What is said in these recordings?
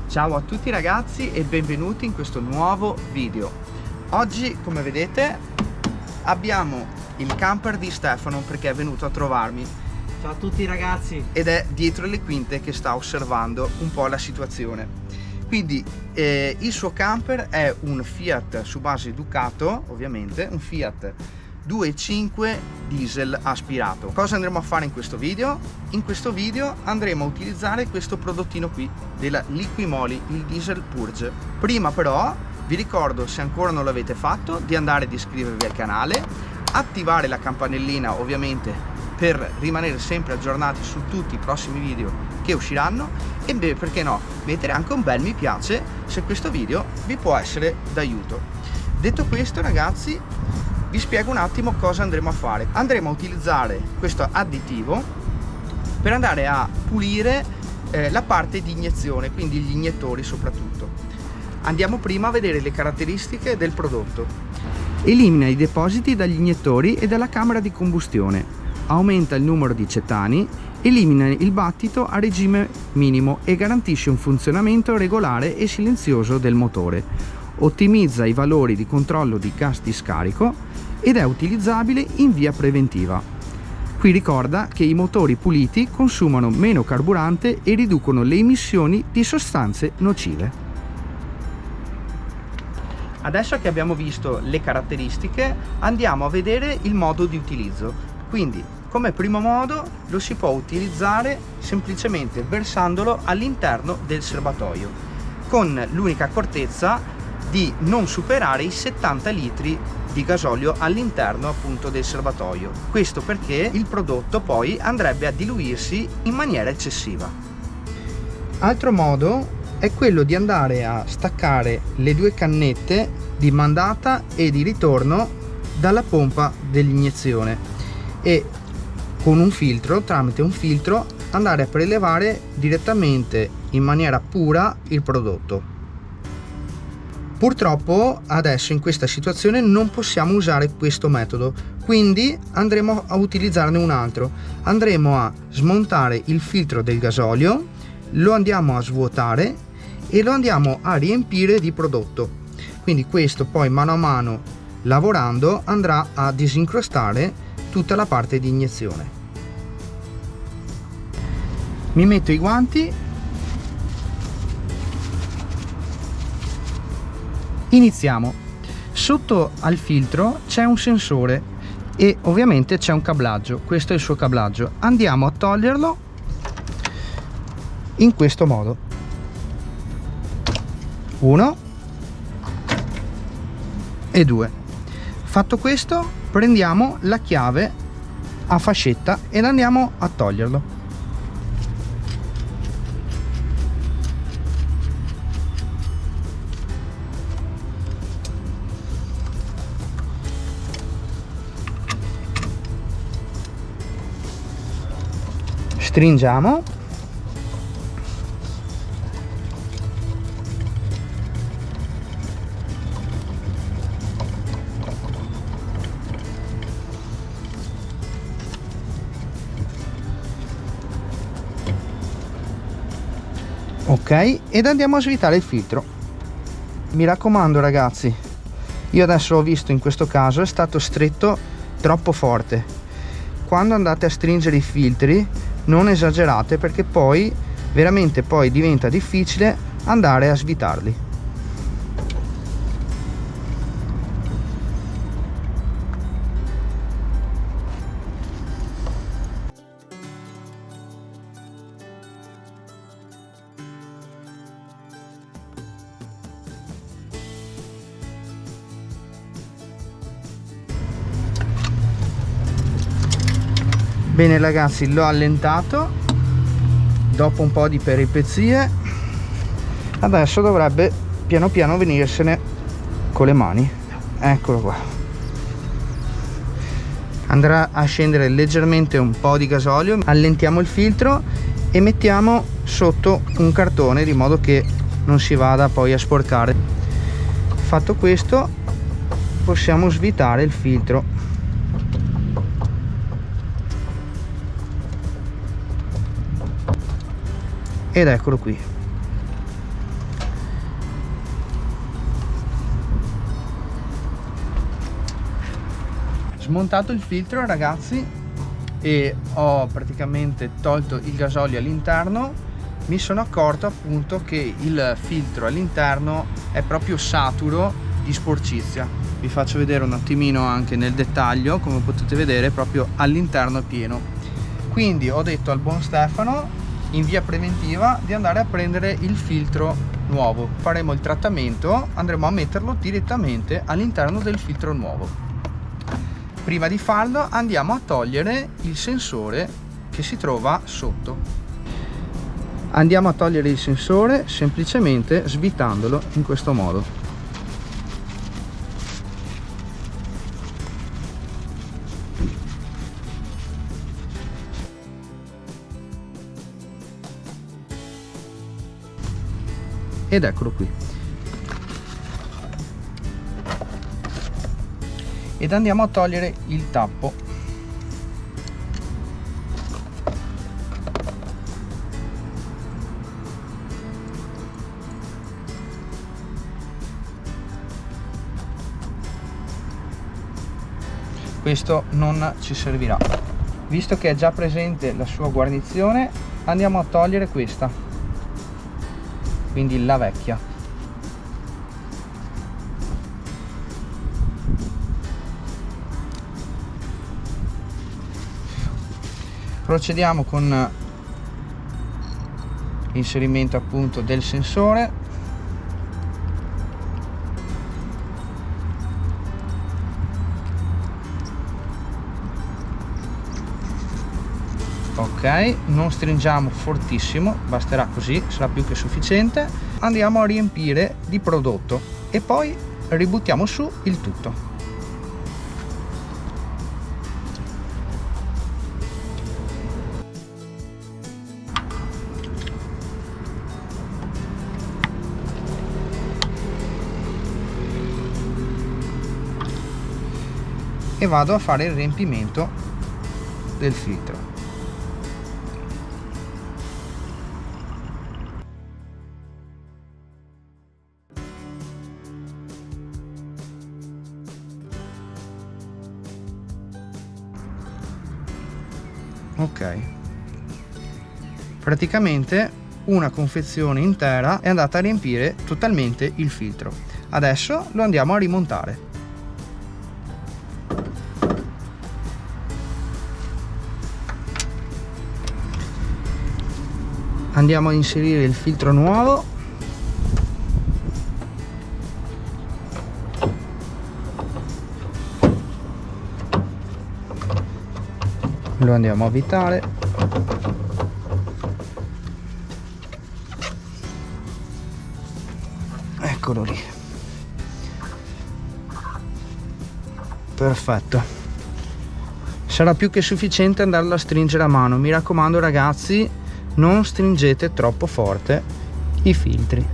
Ciao a tutti ragazzi e benvenuti in questo nuovo video. Oggi, come vedete, abbiamo il camper di Stefano perché è venuto a trovarmi. Ciao a tutti ragazzi. Ed è dietro le quinte che sta osservando un po' la situazione. Quindi il suo camper è un Fiat su base Ducato, ovviamente, un Fiat 2.5 diesel aspirato. Cosa andremo a fare in questo video? In questo video andremo a utilizzare questo prodottino qui della Liquimoli, il Diesel Purge. Prima però vi ricordo, se ancora non l'avete fatto, di andare ad iscrivervi al canale, attivare la campanellina ovviamente per rimanere sempre aggiornati su tutti i prossimi video che usciranno e perché no, mettere anche un bel mi piace se questo video vi può essere d'aiuto. Detto questo ragazzi, vi spiego un attimo cosa andremo a fare. Andremo a utilizzare questo additivo per andare a pulire la parte di iniezione, quindi gli iniettori soprattutto. Andiamo prima a vedere le caratteristiche del prodotto. Elimina i depositi dagli iniettori e dalla camera di combustione, aumenta il numero di cetani, elimina il battito a regime minimo e garantisce un funzionamento regolare e silenzioso del motore. Ottimizza i valori di controllo di gas di scarico ed è utilizzabile in via preventiva. Qui ricorda che i motori puliti consumano meno carburante e riducono le emissioni di sostanze nocive. Adesso che abbiamo visto le caratteristiche, andiamo a vedere il modo di utilizzo. Quindi, come primo modo, lo si può utilizzare semplicemente versandolo all'interno del serbatoio, con l'unica accortezza di non superare i 70 litri di gasolio all'interno appunto del serbatoio. Questo perché il prodotto poi andrebbe a diluirsi in maniera eccessiva. Altro modo è quello di andare a staccare le due cannette di mandata e di ritorno dalla pompa dell'iniezione e con un filtro, tramite un filtro, andare a prelevare direttamente in maniera pura il prodotto. Purtroppo adesso in questa situazione non possiamo usare questo metodo, quindi andremo a utilizzarne un altro. Andremo a smontare il filtro del gasolio, lo andiamo a svuotare e lo andiamo a riempire di prodotto. Quindi questo poi mano a mano lavorando andrà a disincrostare tutta la parte di iniezione. Mi metto i guanti. Iniziamo. Sotto al filtro c'è un sensore e ovviamente c'è un cablaggio. Questo è il suo cablaggio. Andiamo a toglierlo in questo modo. 1 e 2. Fatto questo, prendiamo la chiave a fascetta ed andiamo a toglierlo. Stringiamo . Ok, ed andiamo a svitare il filtro. Mi raccomando ragazzi, io adesso ho visto in questo caso è stato stretto troppo forte. Quando andate a stringere i filtri non esagerate perché poi veramente poi diventa difficile andare a svitarli. Bene ragazzi, l'ho allentato dopo un po' di peripezie, adesso dovrebbe piano piano venirsene con le mani. Eccolo qua. Andrà a scendere leggermente un po' di gasolio, allentiamo il filtro e mettiamo sotto un cartone di modo che non si vada poi a sporcare. Fatto questo, possiamo svitare il filtro. Ed eccolo qui. smontato il filtro, ragazzi, e ho praticamente tolto il gasolio all'interno. Mi sono accorto appunto che il filtro all'interno è proprio saturo di sporcizia. Vi faccio vedere un attimino anche nel dettaglio, come potete vedere proprio all'interno è pieno. Quindi ho detto al buon Stefano in via preventiva di andare a prendere il filtro nuovo. Faremo il trattamento, andremo a metterlo direttamente all'interno del filtro nuovo. Prima di farlo andiamo a togliere il sensore che si trova sotto. Andiamo a togliere il sensore semplicemente svitandolo in questo modo. Ed eccolo qui. Ed andiamo a togliere il tappo. Questo non ci servirà. Visto che è già presente la sua guarnizione, andiamo a togliere questa, quindi la vecchia. Procediamo con l'inserimento appunto del sensore. Ok, non stringiamo fortissimo, basterà così, sarà più che sufficiente. Andiamo a riempire di prodotto e poi ributtiamo su il tutto. E vado a fare il riempimento del filtro. Ok, praticamente una confezione intera è andata a riempire totalmente il filtro. Adesso lo andiamo a rimontare. Andiamo a inserire il filtro nuovo. Lo andiamo a avvitare. Eccolo lì. Perfetto. Sarà più che sufficiente andarlo a stringere a mano. Mi raccomando, ragazzi, non stringete troppo forte i filtri.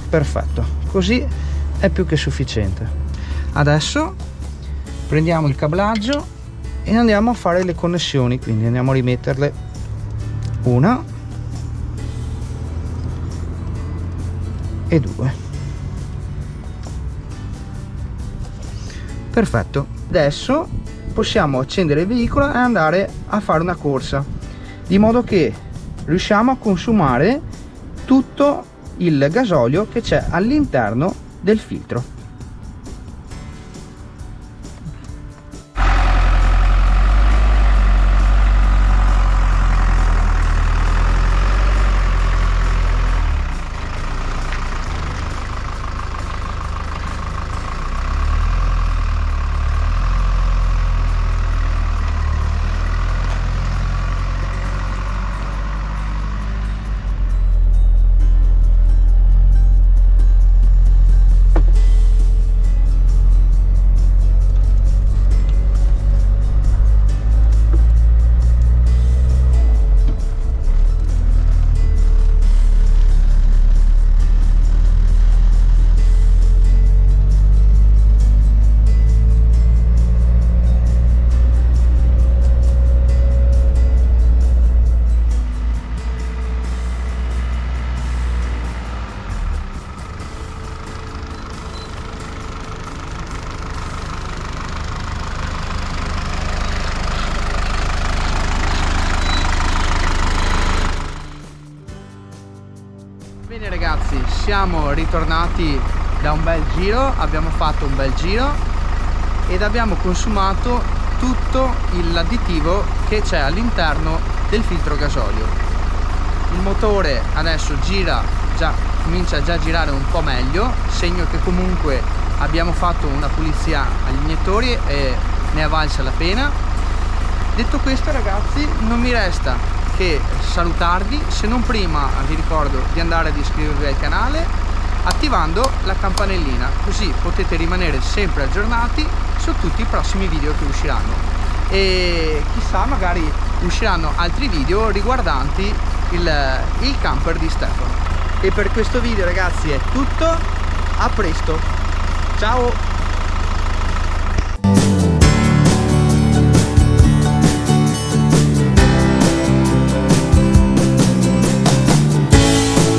Perfetto, così è più che sufficiente. Adesso prendiamo il cablaggio e andiamo a fare le connessioni, quindi andiamo a rimetterle una e due. Perfetto, adesso possiamo accendere il veicolo e andare a fare una corsa, di modo che riusciamo a consumare tutto il gasolio che c'è all'interno del filtro. ritornati da un bel giro, abbiamo fatto un bel giro ed abbiamo consumato tutto l'additivo che c'è all'interno del filtro gasolio. Il motore adesso comincia già a girare un po' meglio, segno che comunque abbiamo fatto una pulizia agli iniettori e ne è valsa la pena. Detto questo, ragazzi, non mi resta che salutarvi, se non prima vi ricordo di andare ad iscrivervi al canale attivando la campanellina, così potete rimanere sempre aggiornati su tutti i prossimi video che usciranno e chissà, magari usciranno altri video riguardanti il camper di Stefano. E per questo video, ragazzi, è tutto, a presto, ciao!